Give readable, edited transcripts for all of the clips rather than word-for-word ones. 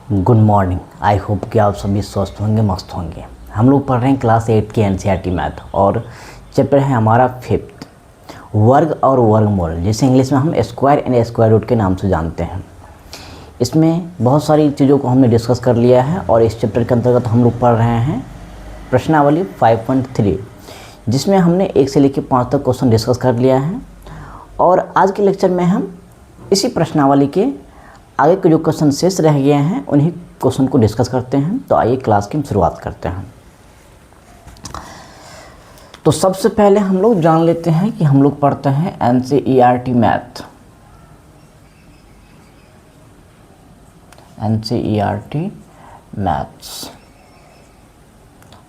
Good morning. I hope कि आप सभी स्वस्थ होंगे, मस्त होंगे। हम लोग पढ़ रहे हैं क्लास 8 की एनसीईआरटी मैथ और चैप्टर है हमारा 5th, वर्ग और वर्गमूल, जिसे इंग्लिश में हम स्क्वायर एंड स्क्वायर रूट के नाम से जानते हैं। इसमें बहुत सारी चीज़ों को हमने डिस्कस कर लिया है और इस चैप्टर के अंतर्गत हम लोग पढ़ रहे हैं प्रश्नावली 5.3, जिसमें हमने 1 से लेकर 5 तक क्वेश्चन डिस्कस कर लिया है। और आज के लेक्चर में हम इसी प्रश्नावली के आगे के जो क्वेश्चन शेष रह गए हैं उन्हीं क्वेश्चन को डिस्कस करते हैं। तो आइए क्लास की शुरुआत करते हैं। तो सबसे पहले हम लोग जान लेते हैं कि हम लोग पढ़ते हैं एनसीईआरटी मैथ। एनसीईआरटी मैथ्स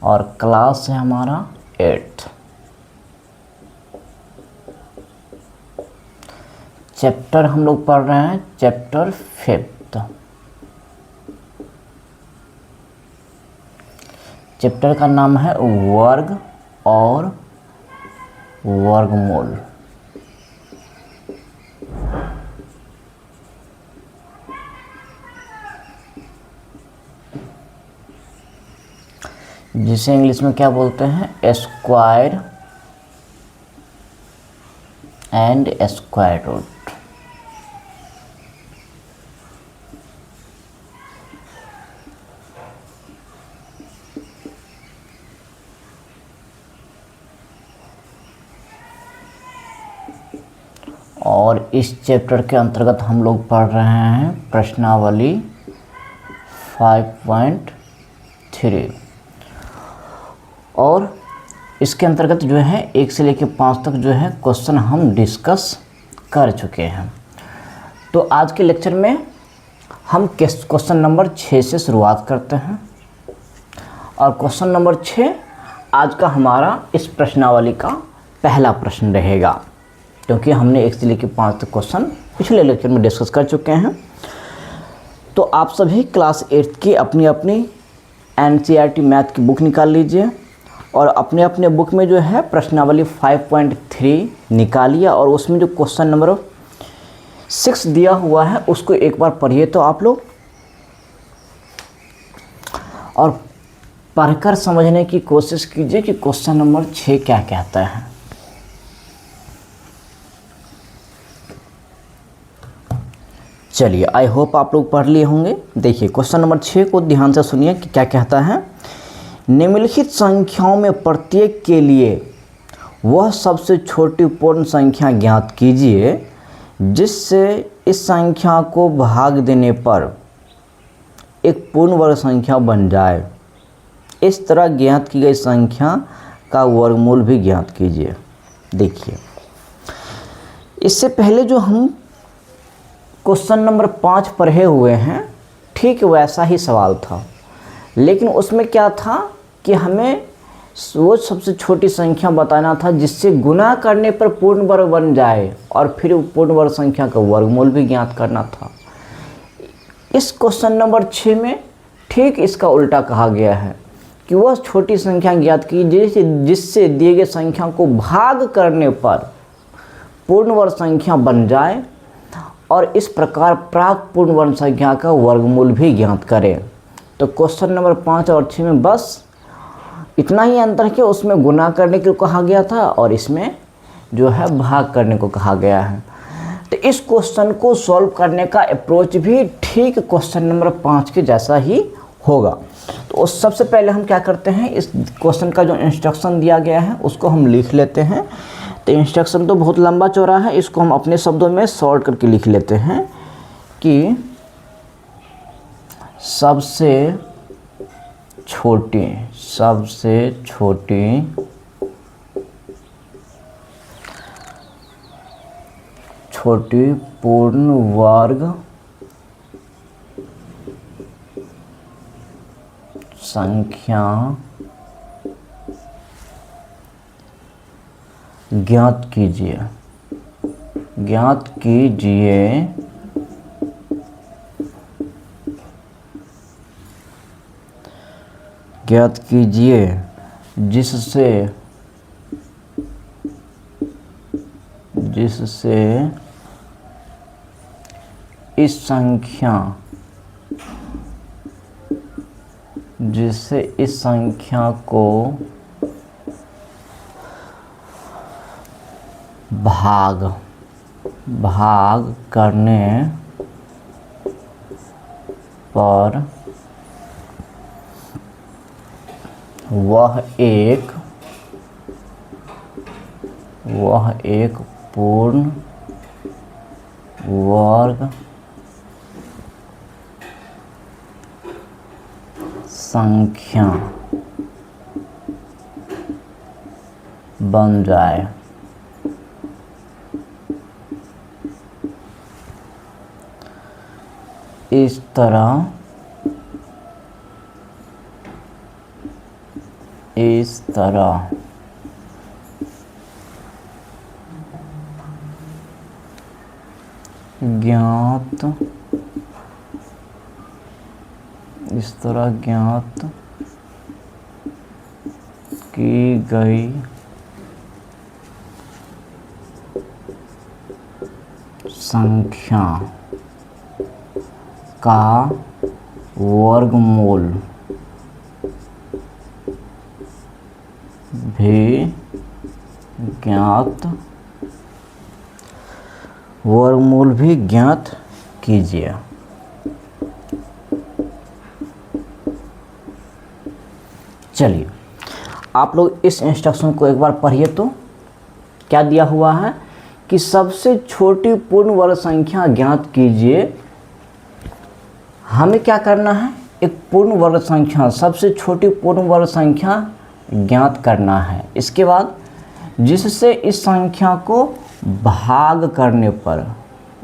और क्लास है हमारा 8। चैप्टर हम लोग पढ़ रहे हैं चैप्टर 5th। चैप्टर का नाम है वर्ग और वर्गमूल। जिसे इंग्लिश में क्या बोलते हैं, स्क्वायर एंड स्क्वायर रूट। और इस चैप्टर के अंतर्गत हम लोग पढ़ रहे हैं प्रश्नावली 5.3 और इसके अंतर्गत जो है 1 से लेकर 5 तक जो है क्वेश्चन हम डिस्कस कर चुके हैं। तो आज के लेक्चर में हम क्वेश्चन नंबर 6 से शुरुआत करते हैं और क्वेश्चन नंबर 6 आज का हमारा इस प्रश्नावली का पहला प्रश्न रहेगा, क्योंकि हमने 1 से लेकर 5 तक क्वेश्चन पिछले लेक्चर में डिस्कस कर चुके हैं। तो आप सभी क्लास 8 की अपनी अपनी एनसीईआरटी मैथ की बुक निकाल लीजिए और अपने अपने बुक में जो है प्रश्नावली 5.3 निकालिए और उसमें जो क्वेश्चन नंबर 6 दिया हुआ है उसको एक बार पढ़िए तो आप लोग, और पढ़कर समझने की कोशिश कीजिए कि क्वेश्चन नंबर 6 क्या कहता है। चलिए, आई होप आप लोग पढ़ लिए होंगे। देखिए क्वेश्चन नंबर 6 को ध्यान से सुनिए कि क्या कहता है। निम्नलिखित संख्याओं में प्रत्येक के लिए वह सबसे छोटी पूर्ण संख्या ज्ञात कीजिए जिससे इस संख्या को भाग देने पर एक पूर्ण वर्ग संख्या बन जाए। इस तरह ज्ञात की गई संख्या का वर्गमूल भी ज्ञात कीजिए। देखिए, इससे पहले जो हम क्वेश्चन नंबर 5 पढ़े हुए हैं, ठीक वैसा ही सवाल था, लेकिन उसमें क्या था कि हमें वो सबसे छोटी संख्या बताना था जिससे गुना करने पर पूर्ण वर्ग बन जाए और फिर पूर्ण वर्ग संख्या का वर्गमूल भी ज्ञात करना था। इस क्वेश्चन नंबर 6 में ठीक इसका उल्टा कहा गया है कि वह छोटी संख्या ज्ञात कीजिए जिससे दिए गए संख्या को भाग करने पर पूर्ण वर्ग संख्या बन जाए और इस प्रकार प्राप्त पूर्ण वर्ग संख्या का वर्गमूल भी ज्ञात करें। तो क्वेश्चन नंबर 5 और 6 में बस इतना ही अंतर है कि उसमें गुना करने को कहा गया था और इसमें जो है भाग करने को कहा गया है। तो इस क्वेश्चन को सॉल्व करने का अप्रोच भी ठीक क्वेश्चन नंबर 5 के जैसा ही होगा। तो उस सबसे पहले हम क्या करते हैं, इस क्वेश्चन का जो इंस्ट्रक्शन दिया गया है उसको हम लिख लेते हैं। तो इंस्ट्रक्शन तो बहुत लंबा चौड़ा है, इसको हम अपने शब्दों में शॉर्ट करके लिख लेते हैं कि सबसे छोटी पूर्ण वर्ग संख्या ज्ञात कीजिए जिससे इस संख्या जिससे इस संख्या को भाग करने पर वह एक पूर्ण वर्ग संख्या बन जाए। इस तरह ज्ञात की गई संख्या का वर्गमूल भी ज्ञात कीजिए। चलिए आप लोग इस इंस्ट्रक्शन को एक बार पढ़िए। तो क्या दिया हुआ है कि सबसे छोटी पूर्ण वर्ग संख्या ज्ञात कीजिए। हमें क्या करना है, एक पूर्ण वर्ग संख्या, सबसे छोटी पूर्ण वर्ग संख्या ज्ञात करना है। इसके बाद जिससे इस संख्या को भाग करने पर,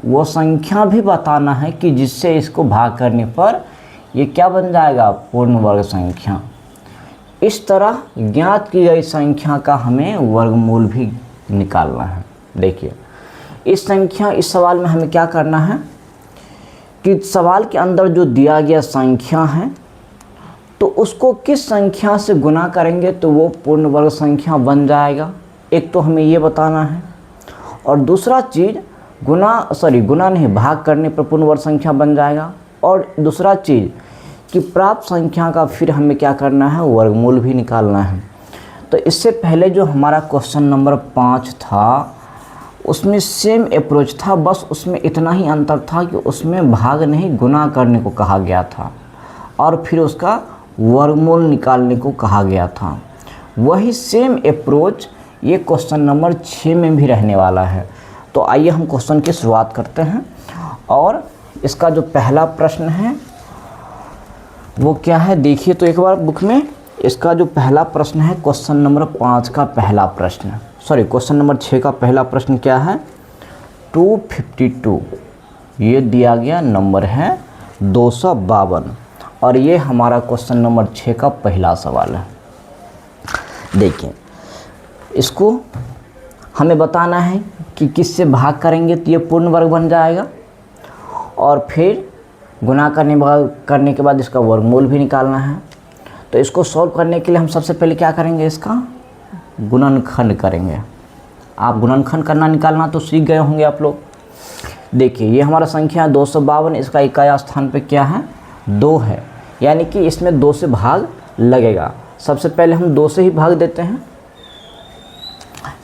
वो संख्या भी बताना है कि जिससे इसको भाग करने पर ये क्या बन जाएगा, पूर्ण वर्ग संख्या। इस तरह ज्ञात की गई संख्या का हमें वर्गमूल भी निकालना है। देखिए इस सवाल में हमें क्या करना है कि सवाल के अंदर जो दिया गया संख्या है तो उसको किस संख्या से गुना करेंगे तो वो पूर्ण वर्ग संख्या बन जाएगा। एक तो हमें ये बताना है, और दूसरा चीज़ गुना नहीं, भाग करने पर पूर्ण वर्ग संख्या बन जाएगा। और दूसरा चीज़ कि प्राप्त संख्या का फिर हमें क्या करना है, वर्गमूल भी निकालना है। तो इससे पहले जो हमारा क्वेश्चन नंबर 5 था उसमें सेम अप्रोच था, बस उसमें इतना ही अंतर था कि उसमें भाग नहीं गुना करने को कहा गया था और फिर उसका वर्गमूल निकालने को कहा गया था। वही सेम अप्रोच ये क्वेश्चन नंबर 6 में भी रहने वाला है। तो आइए हम क्वेश्चन की शुरुआत करते हैं। और इसका जो पहला प्रश्न है वो क्या है, देखिए तो एक बार बुक में। इसका जो पहला प्रश्न है क्वेश्चन नंबर 5 का पहला प्रश्न, क्वेश्चन नंबर 6 का पहला प्रश्न क्या है, 252 ये दिया गया नंबर है 252, और ये हमारा क्वेश्चन नंबर 6 का पहला सवाल है। देखिए इसको हमें बताना है कि किससे भाग करेंगे तो ये पूर्ण वर्ग बन जाएगा, और फिर गुना करने के बाद इसका वर्गमूल भी निकालना है। तो इसको सॉल्व करने के लिए हम सबसे पहले क्या करेंगे, इसका गुणनखंड करेंगे। आप गुणनखंड करना निकालना तो सीख गए होंगे आप लोग। देखिए ये हमारा संख्या है 252, इसका इकाई स्थान पे क्या है, 2 है, यानी कि इसमें 2 से भाग लगेगा। सबसे पहले हम 2 से ही भाग देते हैं,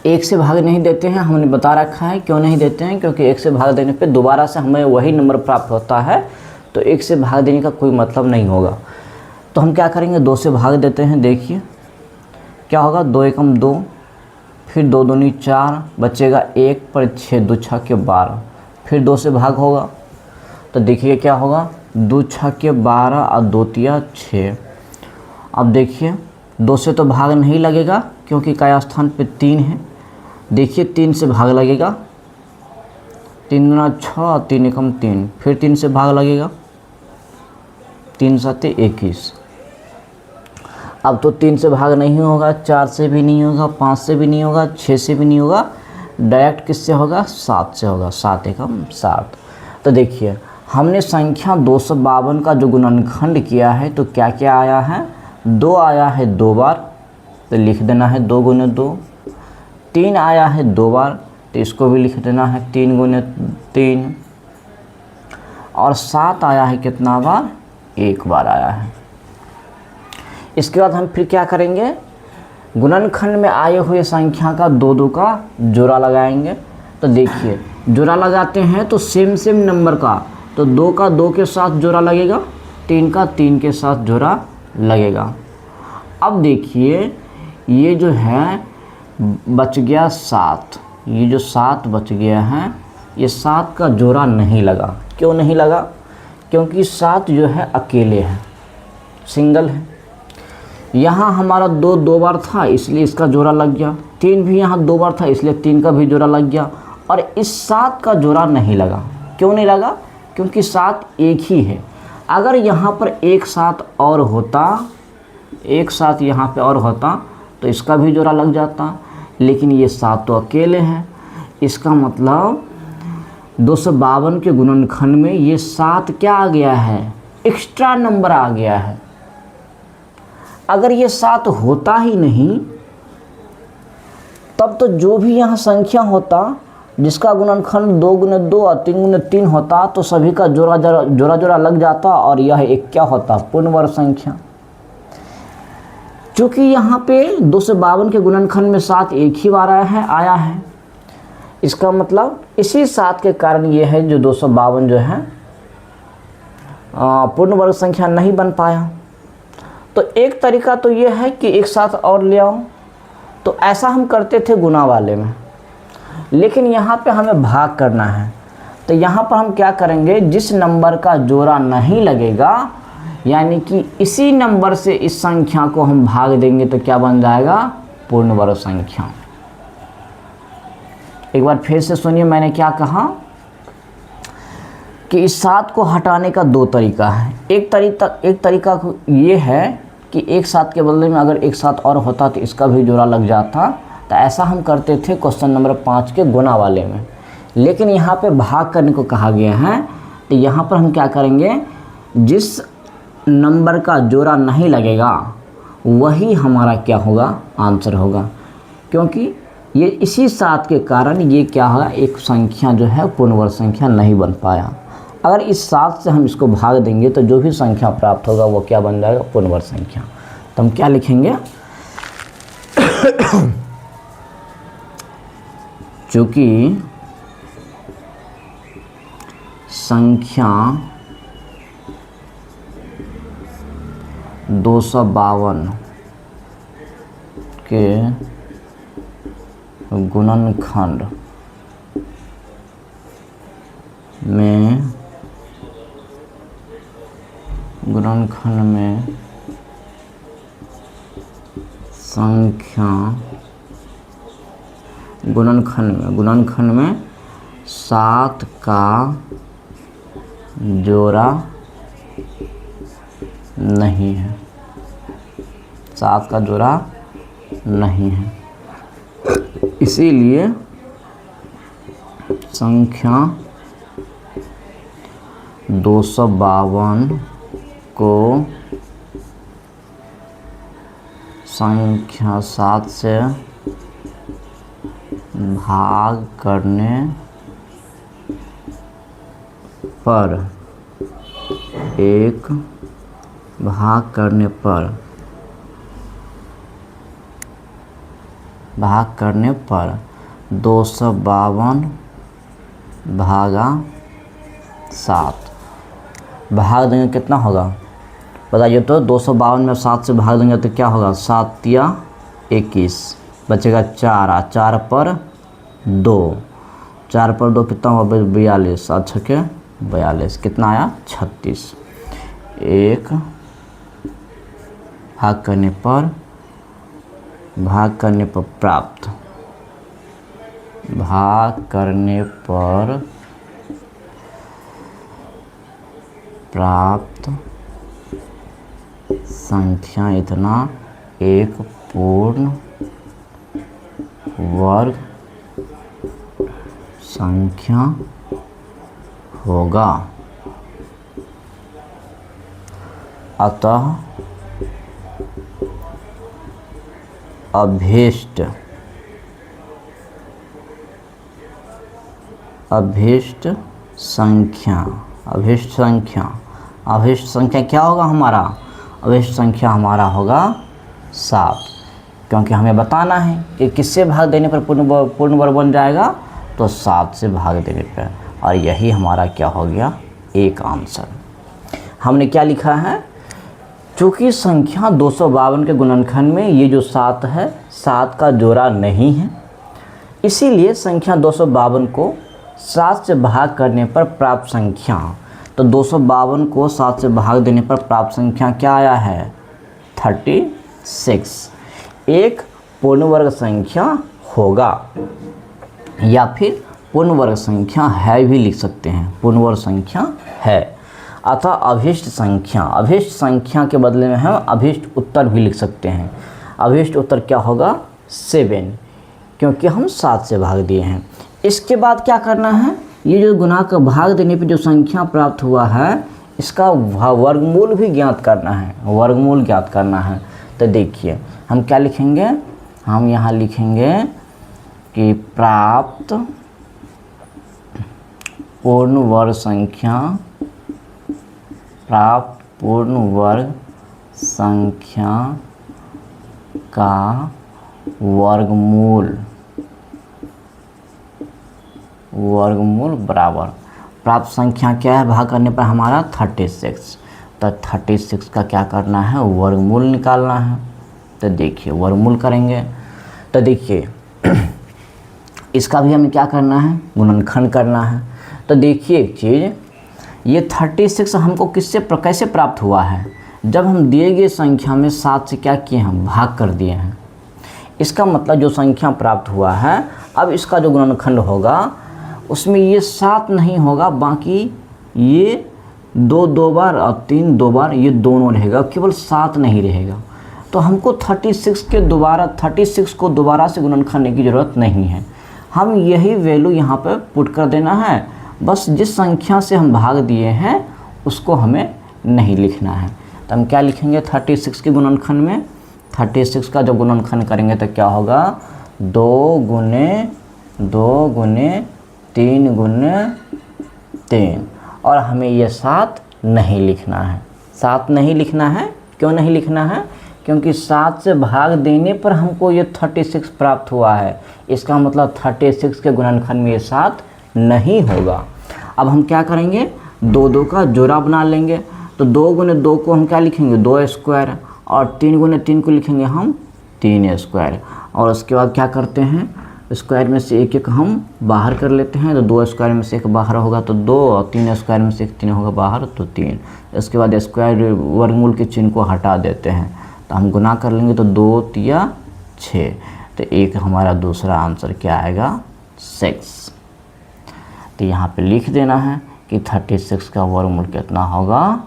1 से भाग नहीं देते हैं। हमने बता रखा है क्यों नहीं देते हैं, क्योंकि 1 से भाग देने पे दोबारा से हमें वही नंबर प्राप्त होता है, तो 1 से भाग देने का कोई मतलब नहीं होगा। तो हम क्या करेंगे, 2 से भाग देते हैं। देखिए क्या होगा, 2 एकम 2, फिर 2 दूनी 4, बचेगा 1 पर 6 2 6 के 12, फिर 2 से भाग होगा। तो देखिए क्या होगा, 2 6 के 12 और 2 तिया 6। अब देखिए 2 से तो भाग नहीं लगेगा क्योंकि इकाई स्थान पे 3 है। देखिए 3 से भाग लगेगा, 3 दूना 6, 3 एकम 3, फिर 3 से भाग लगेगा, 3 7 21। अब तो 3 से भाग नहीं होगा, 4 से भी नहीं होगा, 5 से भी नहीं होगा, 6 से भी नहीं होगा, डायरेक्ट किससे होगा, 7 से होगा, 7 एकम 7। तो देखिए हमने संख्या 252 का जो गुणनखंड किया है तो क्या क्या आया है, 2 आया है 2 बार, तो लिख देना है 2 गुने 2। 3 आया है 2 बार, तो इसको भी लिख देना है 3 गुने 3। और 7 आया है कितना बार, 1 बार आया है। इसके बाद हम फिर क्या करेंगे, गुणनखंड में आए हुए संख्या का 2 का जोड़ा लगाएंगे। तो देखिए जोड़ा लगाते हैं तो सेम नंबर का, तो 2 का 2 के साथ जोड़ा लगेगा, 3 का 3 के साथ जोड़ा लगेगा। अब देखिए ये जो है बच गया 7, ये जो 7 बच गया है, ये 7 का जोड़ा नहीं लगा। क्यों नहीं लगा? क्योंकि 7 जो है अकेले है, सिंगल है। यहाँ हमारा 2 बार था इसलिए इसका जोड़ा लग गया, 3 भी यहाँ 2 बार था इसलिए 3 का भी जोड़ा लग गया, और इस 7 का जोड़ा नहीं लगा। क्यों नहीं लगा? क्योंकि 7 एक ही है। अगर यहाँ पर एक 7 और होता, एक 7 यहाँ पे और होता तो इसका भी जोड़ा लग जाता, लेकिन ये 7 तो अकेले हैं। इसका मतलब 252 के गुणनखंड में ये 7 क्या आ गया है, एक्स्ट्रा नंबर आ गया है। अगर ये 7 होता ही नहीं तब तो जो भी यहाँ संख्या होता जिसका गुणनखंड 2 गुने 2 और 3 गुने 3 होता तो सभी का जोड़ा लग जाता, और यह एक क्या होता, पूर्ण वर्ग संख्या। चूँकि यहाँ पे 252 के गुणनखंड में 7 एक ही बार आया है, इसका मतलब इसी 7 के कारण ये है जो 252 जो है पूर्ण वर्ग संख्या नहीं बन पाया। तो एक तरीका तो ये है कि एक 7 और ले आओ, तो ऐसा हम करते थे गुणा वाले में, लेकिन यहाँ पे हमें भाग करना है। तो यहाँ पर हम क्या करेंगे, जिस नंबर का जोड़ा नहीं लगेगा यानी कि इसी नंबर से इस संख्या को हम भाग देंगे तो क्या बन जाएगा, पूर्ण वर्ग संख्या। एक बार फिर से सुनिए मैंने क्या कहा कि इस 7 को हटाने का 2 तरीका है। एक तरीका ये है कि एक 7 के बदले में अगर एक 7 और होता तो इसका भी जोड़ा लग जाता। तो ऐसा हम करते थे क्वेश्चन नंबर 5 के गुणा वाले में, लेकिन यहाँ पे भाग करने को कहा गया है। तो यहाँ पर हम क्या करेंगे, जिस नंबर का जोड़ा नहीं लगेगा वही हमारा क्या होगा, आंसर होगा। क्योंकि ये इसी 7 के कारण ये क्या होगा, एक संख्या जो है पूर्ण वर्ग संख्या नहीं बन पाया। अगर इस 7 से हम इसको भाग देंगे तो जो भी संख्या प्राप्त होगा वो क्या बन जाएगा, पूर्ण वर्ग संख्या। तो हम क्या लिखेंगे, चूँकि संख्या 252 के गुणनखंड में संख्या गुणनखंड में 7 का जोड़ा नहीं है, 7 का जोड़ा नहीं है। इसीलिए संख्या 252 को संख्या 7 से भाग करने पर भाग करने पर 252 भागा 7 भाग देंगे कितना होगा बताइए। तो 252 में 7 से भाग देंगे तो क्या होगा, 7 या 21 बचेगा 4, 4 पर 2, 4 पर 2 कितना होगा 42, 7 छके 42, कितना आया 36। 1 भाग करने पर प्राप्त, भाग करने पर प्राप्त संख्या इतना एक पूर्ण वर्ग संख्या होगा। अतः अभीष्ट संख्या क्या होगा हमारा, अवशिष्ट संख्या हमारा होगा 7, क्योंकि हमें बताना है कि किससे भाग देने पर पूर्ण वर्ग बन जाएगा, तो 7 से भाग देने पर। और यही हमारा क्या हो गया, एक आंसर। हमने क्या लिखा है, चूँकि संख्या 252 के गुणनखंड में ये जो 7 है, 7 का जोड़ा नहीं है, इसीलिए संख्या 252 को 7 से भाग करने पर प्राप्त संख्या, तो 252 को 7 से भाग देने पर प्राप्त संख्या क्या आया है, 36। एक पूर्ण वर्ग संख्या होगा, या फिर पूर्ण वर्ग संख्या है भी लिख सकते हैं, पूर्ण वर्ग संख्या है। अतः अभिष्ट संख्या के बदले में हम अभिष्ट उत्तर भी लिख सकते हैं। अभिष्ट उत्तर क्या होगा, 7, क्योंकि हम 7 से भाग दिए हैं। इसके बाद क्या करना है, ये जो गुणा का भाग देने पे जो संख्या प्राप्त हुआ है, इसका वर्गमूल भी ज्ञात करना है, वर्गमूल ज्ञात करना है। तो देखिए हम क्या लिखेंगे, हम यहाँ लिखेंगे कि प्राप्त पूर्ण वर्ग संख्या, प्राप्त पूर्ण वर्ग संख्या का वर्गमूल बराबर प्राप्त संख्या क्या है, भाग करने पर हमारा 36। तो 36 का क्या करना है, वर्गमूल निकालना है। तो देखिए वर्गमूल करेंगे, तो देखिए इसका भी हमें क्या करना है, गुणनखंड करना है। तो देखिए एक चीज़, ये 36 हमको कैसे प्राप्त हुआ है, जब हम दिए गए संख्या में 7 से क्या किए, हम भाग कर दिए हैं। इसका मतलब जो संख्या प्राप्त हुआ है, अब इसका जो गुणनखंड होगा उसमें ये 7 नहीं होगा, बाकी ये 2 बार और 3 2 बार, ये दोनों रहेगा, केवल 7 नहीं रहेगा। तो हमको 36 को दोबारा से गुणन करने की ज़रूरत नहीं है। हम यही वैल्यू यहाँ पर पुट कर देना है, बस जिस संख्या से हम भाग दिए हैं उसको हमें नहीं लिखना है। तो हम क्या लिखेंगे, 36 के गुणनखंड में 36 का जब गुणनखंड करेंगे तो क्या होगा, 2 गुने 3 गुने 3, और हमें ये 7 नहीं लिखना है। 7 नहीं लिखना है, क्यों नहीं लिखना है, क्योंकि 7 से भाग देने पर हमको ये 36 प्राप्त हुआ है। इसका मतलब 36 के गुणनखंड में ये 7 नहीं होगा। अब हम क्या करेंगे, 2 का जोड़ा बना लेंगे। तो 2 गुने 2 को हम क्या लिखेंगे, 2 स्क्वायर, और 3 गुने 3 को लिखेंगे हम 3 स्क्वायर। और उसके बाद क्या करते हैं, स्क्वायर में से एक हम बाहर कर लेते हैं। तो 2 स्क्वायर में से एक बाहर होगा तो 2, और 3 स्क्वायर में से एक 3 होगा बाहर तो 3। इसके बाद स्क्वायर वर्गमूल के चिन्ह को हटा देते हैं, तो हम गुना कर लेंगे तो 2 तिया 6। तो एक हमारा दूसरा आंसर क्या आएगा, 6। तो यहाँ पे लिख देना है कि 36 का वर्गमूल कितना होगा,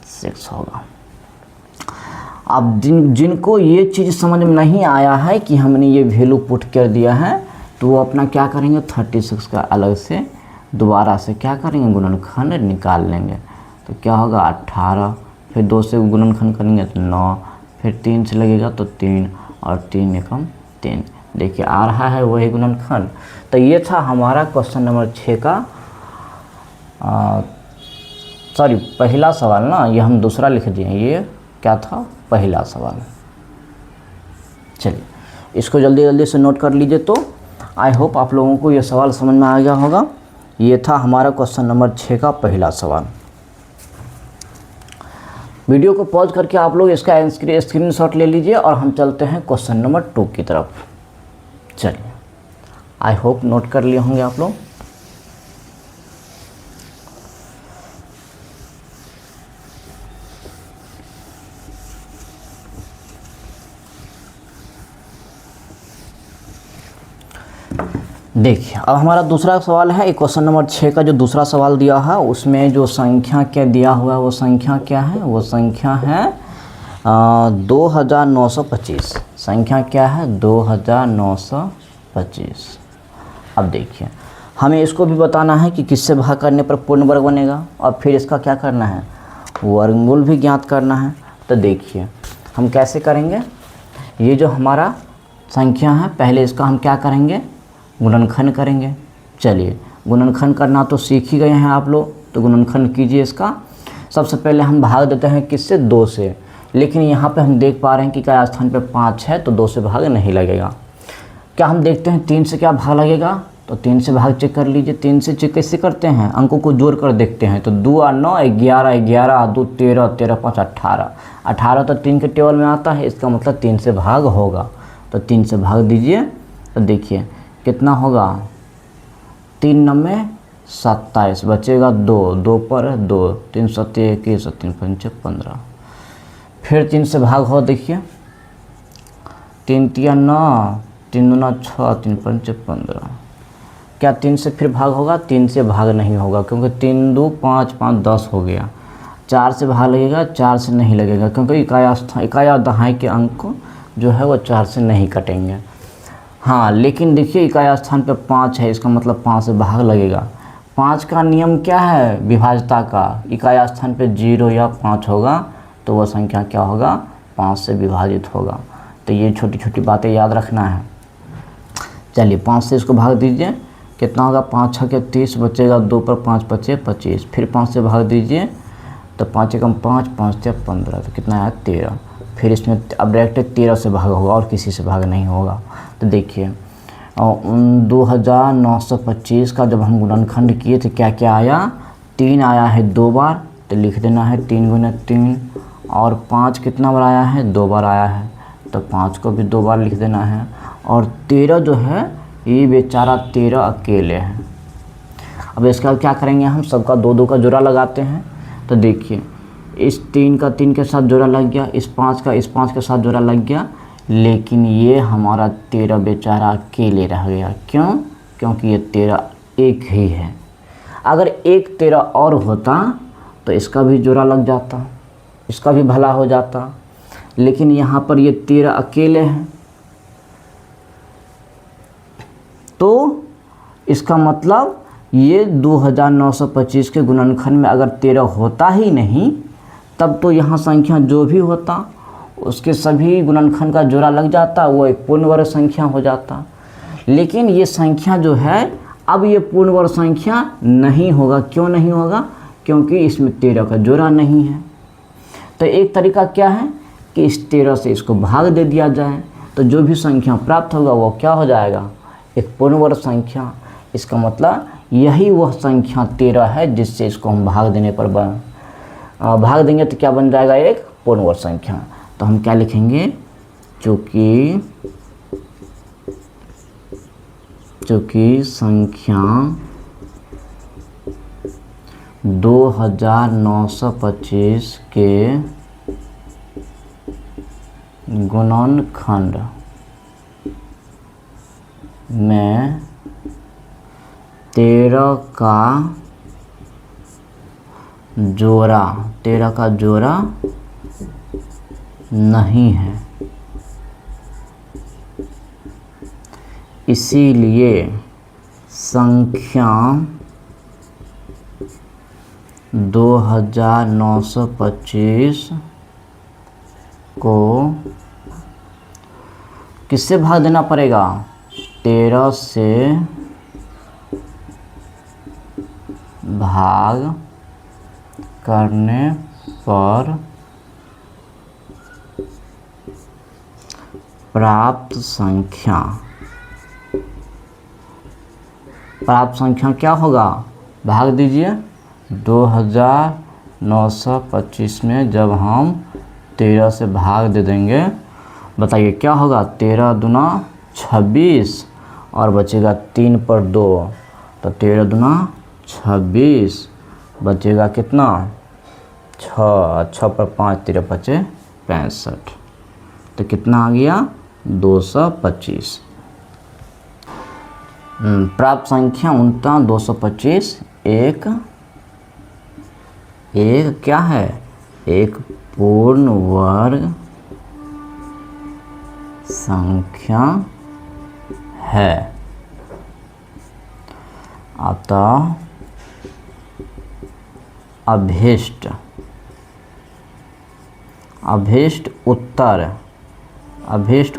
6 होगा। अब जिनको ये चीज़ समझ में नहीं आया है कि हमने ये वैल्यू पुट कर दिया है, तो वो अपना क्या करेंगे, 36 का अलग से दोबारा से क्या करेंगे, गुणनखंड निकाल लेंगे। तो क्या होगा, 18, फिर 2 से गुणनखंड करेंगे तो 9, फिर 3 से लगेगा तो 3, और 3 एकम 3। देखिए आ रहा है वही गुणनखंड। तो ये था हमारा क्वेश्चन नंबर 6 का पहला सवाल ना, ये हम दूसरा लिख दिए, ये क्या था, पहला सवाल। चलिए इसको जल्दी जल्दी से नोट कर लीजिए। तो आई होप आप लोगों को ये सवाल समझ में आ गया होगा। ये था हमारा क्वेश्चन नंबर 6 का पहला सवाल। वीडियो को पॉज करके आप लोग इसका स्क्रीनशॉट ले लीजिए और हम चलते हैं क्वेश्चन नंबर 2 की तरफ। चलिए आई होप नोट कर लिए होंगे आप लोग। देखिए अब हमारा दूसरा सवाल है, क्वेश्चन नंबर 6 का जो दूसरा सवाल दिया है उसमें जो संख्या क्या दिया हुआ है, वो संख्या क्या है, वो संख्या है 2925। संख्या क्या है, 2925। अब देखिए हमें इसको भी बताना है कि किससे भाग करने पर पूर्ण वर्ग बनेगा, और फिर इसका क्या करना है, वर्गमूल भी ज्ञात करना है। तो देखिए हम कैसे करेंगे, ये जो हमारा संख्या है पहले इसका हम क्या करेंगे, गुणनखंड करेंगे। चलिए गुणनखंड करना तो सीख ही गए हैं आप लोग, तो गुणनखंड कीजिए इसका। सबसे पहले हम भाग देते हैं किससे, 2 से, लेकिन यहाँ पे हम देख पा रहे हैं कि इकाई स्थान पे 5 है तो 2 से भाग नहीं लगेगा। क्या हम देखते हैं 3 से क्या भाग लगेगा, तो 3 से भाग चेक कर लीजिए। 3 से चेक कैसे करते हैं, अंकों को जोड़ कर देखते हैं। तो 2 और 9 11, 11 2 13, 13 5 18, 18 तो 3 के टेबल में आता है, इसका मतलब 3 से भाग होगा। तो 3 से भाग दीजिए तो देखिए कितना होगा, 3 9 27, बचेगा 2, 2 पर 2, 3 7 21, 3 5 15। फिर 3 से भाग हो, देखिए 3 3 9, 3 2 6, 3 5 15। क्या 3 से फिर भाग होगा, 3 से भाग नहीं होगा क्योंकि 3 2 5 5 10 हो गया। 4 से भाग लगेगा, 4 से नहीं लगेगा क्योंकि इकाई और दहाई के अंक जो है वो 4 से नहीं कटेंगे। हाँ, लेकिन देखिए इकाई स्थान पे 5 है, इसका मतलब 5 से भाग लगेगा। 5 का नियम क्या है विभाज्यता का, इकाई स्थान पे 0 या 5 होगा तो वह संख्या क्या होगा, 5 से विभाजित होगा। तो ये छोटी छोटी बातें याद रखना है। चलिए 5 से इसको भाग दीजिए, कितना होगा, 5 6 के 30, बचेगा 2 पर 5 बचे 25। फिर 5 से भाग दीजिए तो 5 एकम 5, 5 से 15, तो कितना है 13। फिर इसमें अब डायरेक्ट 13 से भाग होगा और किसी से भाग नहीं होगा। तो देखिए 2925 का जब हम गुणनखंड किए थे क्या क्या आया, 3 आया है 2 बार, तो लिख देना है 3 गुना 3। और 5 कितना बार आया है, 2 बार आया है, तो 5 को भी 2 बार लिख देना है। और 13 जो है ये बेचारा 13 अकेले हैं। अब इसका क्या करेंगे, हम सबका 2 2 का जोड़ा लगाते हैं। तो देखिए इस 3 का 3 के साथ जोड़ा लग गया, इस 5 का इस 5 के साथ जोड़ा लग गया, लेकिन ये हमारा 13 बेचारा अकेले रह गया। क्यों, क्योंकि ये 13 एक ही है। अगर एक 13 और होता तो इसका भी जोड़ा लग जाता, इसका भी भला हो जाता, लेकिन यहाँ पर ये 13 अकेले हैं। तो इसका मतलब ये 2925 के गुणनखंड में अगर 13 होता ही नहीं, तब तो यहाँ संख्या जो भी होता उसके सभी गुणनखंड का जोड़ा लग जाता, वो एक पूर्ण वर्ग संख्या हो जाता। लेकिन ये संख्या जो है अब ये पूर्ण वर्ग संख्या नहीं होगा। क्यों नहीं होगा, क्योंकि इसमें 13 का जोड़ा नहीं है। तो एक तरीका क्या है कि इस 13 से इसको भाग दे दिया जाए, तो जो भी संख्या प्राप्त होगा वो क्या हो जाएगा, एक पूर्ण वर्ग संख्या। इसका मतलब यही वह संख्या 13 है जिससे इसको हम भाग देने पर भाग देंगे तो क्या बन जाएगा, एक पूर्ण वर्ग संख्या। तो हम क्या लिखेंगे, चूँकि संख्या 2925 के गुणनखंड में 13 का जोड़ा नहीं है, इसीलिए संख्या 2925 को किससे भाग देना पड़ेगा, 13 से भाग करने पर प्राप्त संख्या क्या होगा, भाग दीजिए 2925 में जब हम 13 से भाग दे देंगे, बताइए क्या होगा, 13 दूना 26 और बचेगा 3 पर 2, तो 13 दूना 26, बचेगा कितना 6, 6 पर 5 13 बचे 65, तो कितना आ गया 225। प्राप्त संख्या 225 एक क्या है, एक पूर्ण वर्ग संख्या है। अतः अभीष्ट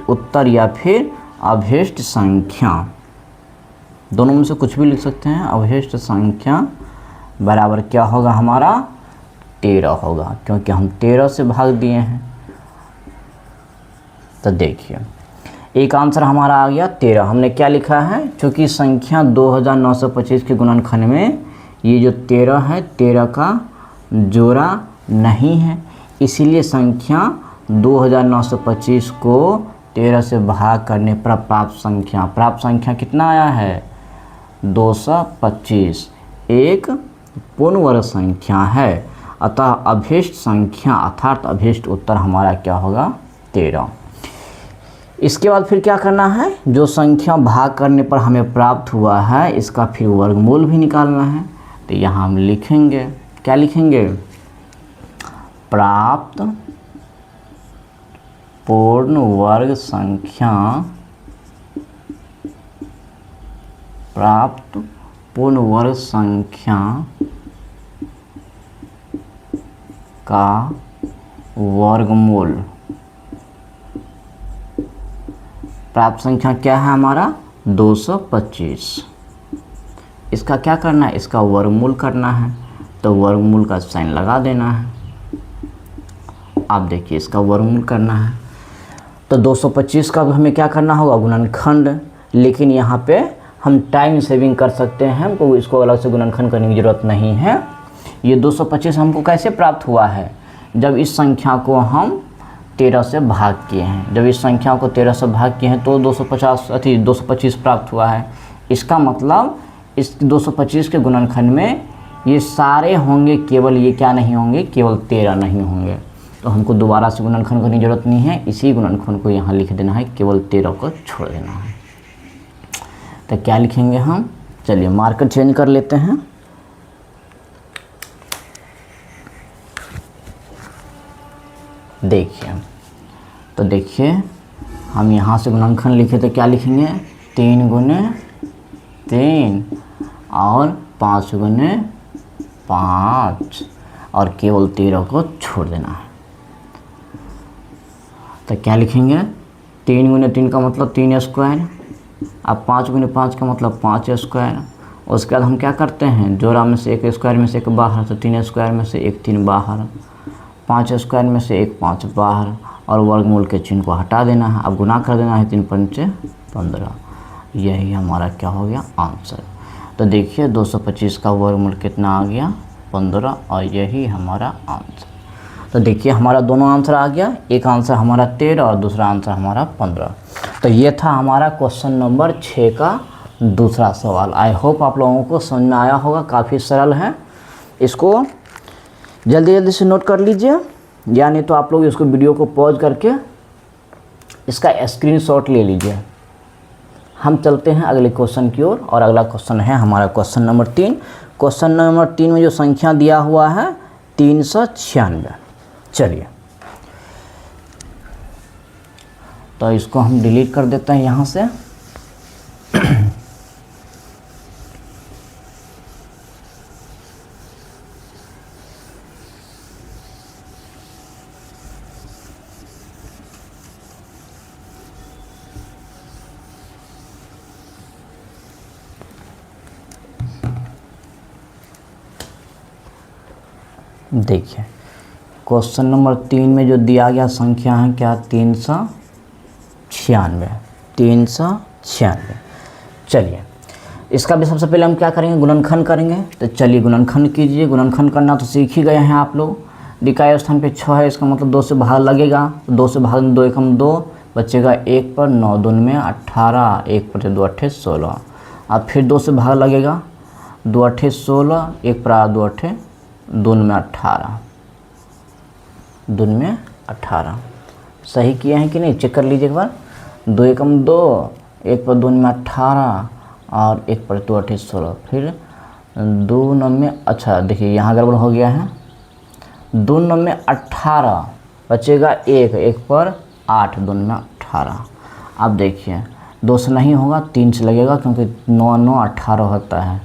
उत्तर या फिर अभीष्ट संख्या, दोनों में से कुछ भी लिख सकते हैं। अभीष्ट संख्या बराबर क्या होगा हमारा 13 होगा, क्योंकि हम 13 से भाग दिए हैं। तो देखिए एक आंसर हमारा आ गया 13। हमने क्या लिखा है, क्योंकि संख्या 2925 के गुणनखंड में ये जो 13 है 13 का जोड़ा नहीं है, इसीलिए संख्या 2925 को 13 से भाग करने पर प्राप्त संख्या कितना आया है, 225 एक पूर्ण वर्ग संख्या है। अतः अभीष्ट संख्या अर्थात अभीष्ट उत्तर हमारा क्या होगा, 13। इसके बाद फिर क्या करना है, जो संख्या भाग करने पर हमें प्राप्त हुआ है इसका फिर वर्गमूल भी निकालना है। तो यहाँ हम लिखेंगे, क्या लिखेंगे, प्राप्त पूर्ण वर्ग संख्या, प्राप्त पूर्ण वर्ग संख्या का वर्गमूल। प्राप्त संख्या क्या है हमारा, 225। इसका क्या करना है, इसका वर्गमूल करना है। तो वर्गमूल का साइन लगा देना है। आप देखिए इसका वर्गमूल करना है तो 225 का हमें क्या करना होगा, गुणनखंड। लेकिन यहाँ पे हम टाइम सेविंग कर सकते हैं, हमको इसको अलग से गुणनखंड करने की ज़रूरत नहीं है। ये 225 हमको कैसे प्राप्त हुआ है, जब इस संख्या को हम 13 से भाग किए हैं। जब इस संख्या को 13 से भाग किए हैं तो 225 प्राप्त हुआ है। इसका मतलब इस 225 के गुणनखंड में ये सारे होंगे, केवल ये क्या नहीं होंगे, केवल 13 नहीं होंगे। तो हमको दोबारा से गुणनखंड करने की जरूरत नहीं है, इसी गुणनखंड को यहाँ लिख देना है, केवल 13 को छोड़ देना है। तो क्या लिखेंगे हम, चलिए मार्कर चेंज कर लेते हैं। देखिए तो देखिए हम यहाँ से गुणनखंड लिखे तो क्या लिखेंगे, 3 गुने 3 और 5 गुने 5 और केवल 13 को छोड़ देना है। तो क्या लिखेंगे, 3 गुने 3 का मतलब 3 स्क्वायर, अब 5 गुने 5 का मतलब 5 स्क्वायर। उसके बाद हम क्या करते हैं, जोड़ा में से एक स्क्वायर में से एक बाहर, तो 3 स्क्वायर में से एक 3 बाहर, 5 स्क्वायर में से एक 5 बाहर और वर्गमूल के चिन्ह को हटा देना है। अब गुना कर देना है, 3 पंचे 15। यही हमारा क्या हो गया, आंसर। तो देखिए 225 का वर्गमूल कितना आ गया, 15, और यही हमारा आंसर। तो देखिए हमारा दोनों आंसर आ गया, एक आंसर हमारा 13 और दूसरा आंसर हमारा 15। तो ये था हमारा क्वेश्चन नंबर 6 का दूसरा सवाल। आई होप आप लोगों को समझ में आया होगा, काफ़ी सरल है। इसको जल्दी जल्दी से नोट कर लीजिए, या नहीं तो आप लोग इसको वीडियो को पॉज करके इसका स्क्रीनशॉट ले लीजिए। हम चलते हैं अगले क्वेश्चन की ओर, और अगला क्वेश्चन है हमारा क्वेश्चन नंबर 3। क्वेश्चन नंबर 3 में जो संख्या दिया हुआ है 396। चलिए तो इसको हम डिलीट कर देते हैं यहाँ से। देखिए क्वेश्चन नंबर 3 में जो दिया गया संख्या है क्या, 396। चलिए इसका भी सबसे पहले हम क्या करेंगे, गुणनखंड करेंगे। तो चलिए गुणनखंड कीजिए। गुणनखंड करना तो सीख ही गए हैं आप लोग। दिखाए स्थान पे 6 है, इसका मतलब 2 से भाग लगेगा। 2 से भाग 2 एकम 2 बचेगा, 1 पर 9 दून में 18, 1 पर 2 अट्ठे 16। अब फिर 2 से भाग लगेगा, 2 अट्ठे 16, 1 पर 2 अट्ठे दून में 18, दून में 18। सही किए हैं कि नहीं, चेक कर लीजिए एक बार। 2 एकम 2, 1 पर दून में 18 और 1 पर 2 अट्ठे 16, फिर 2 9 में, अच्छा देखिए यहाँ गड़बड़ हो गया है। 2 9 में 18 बचेगा 1, 1 पर 8, दून में 18। अब देखिए 2 से नहीं होगा, 3 से लगेगा, क्योंकि 9 9 18 होता है।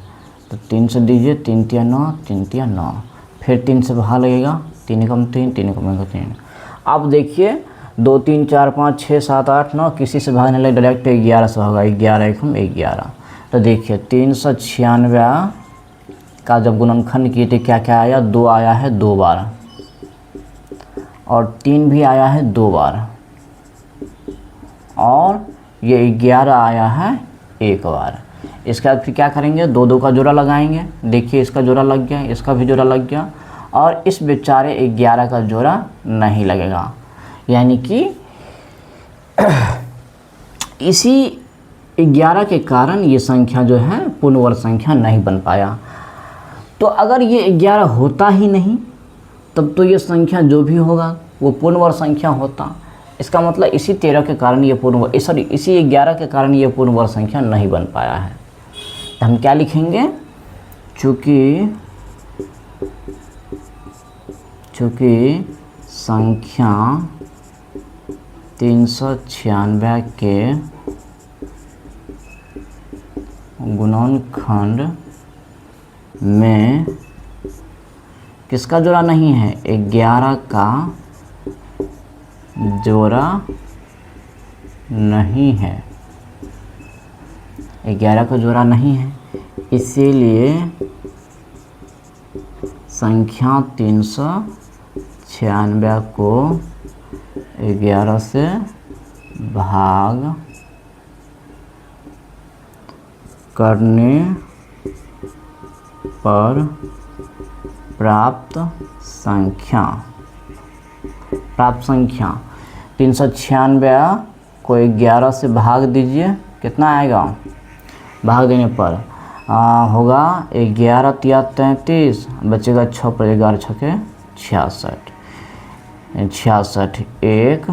तो 3 से दीजिए, 3 तिया 9, 3 तिया 9, फिर 3 से भाग लगेगा, 3 एकम 3, 3 एकम 3। अब देखिए 2 3 4 5 6 7 8 9, किसी से भागने लगे डायरेक्ट 11 से होगा, 11 एकम 11। तो देखिए 396 का जब गुणनखंड किए थे क्या क्या आया, 2 आया है 2 बार, और 3 भी आया है 2 बार, और ये 11 आया है 1 बार। इसके बाद फिर क्या करेंगे, 2 2 का जोड़ा लगाएंगे। देखिए इसका जोड़ा लग गया, इसका भी जोड़ा लग गया, और इस बेचारे 11 का जोड़ा नहीं लगेगा, यानी कि इसी 11 के कारण ये संख्या जो है पूर्ण वर्ग संख्या नहीं बन पाया। तो अगर ये 11 होता ही नहीं तब तो ये संख्या जो भी होगा वो पूर्ण वर्ग संख्या होता। इसका मतलब इसी 13 के कारण ये इसी 11 के कारण ये पूर्ण वर्ग संख्या नहीं बन पाया है। तो हम क्या लिखेंगे, चूँकि संख्या 396 के गुणनखंड में किसका जोड़ा नहीं है, 11 का जोड़ा नहीं है, 11 का जोड़ा नहीं है, इसीलिए संख्या 396 को 11 से भाग करने पर प्राप्त संख्या 396 को 11 से भाग दीजिए, कितना आएगा, भाग देने पर होगा 11 तिया 33, बचेगा 6 पर 11 छके 66, एक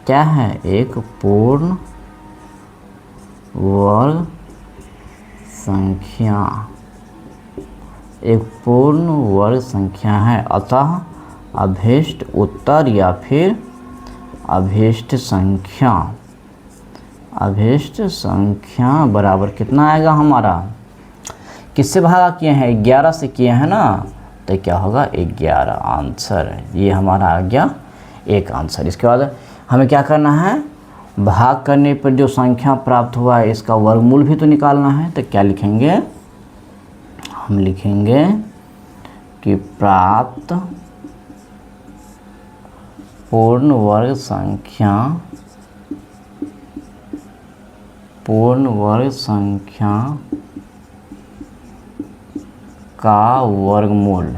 क्या है, एक पूर्ण वर्ग संख्या, एक पूर्ण वर्ग संख्या है। अतः अभीष्ट उत्तर या फिर अभीष्ट संख्या बराबर कितना आएगा हमारा, किससे भागा किए हैं, 11 से किए हैं ना, तो क्या होगा 11 आंसर। ये हमारा आ गया एक आंसर। इसके बाद हमें क्या करना है, भाग करने पर जो संख्या प्राप्त हुआ है इसका वर्गमूल भी तो निकालना है। तो क्या लिखेंगे, हम लिखेंगे कि प्राप्त पूर्ण वर्ग संख्या का वर्गमूल,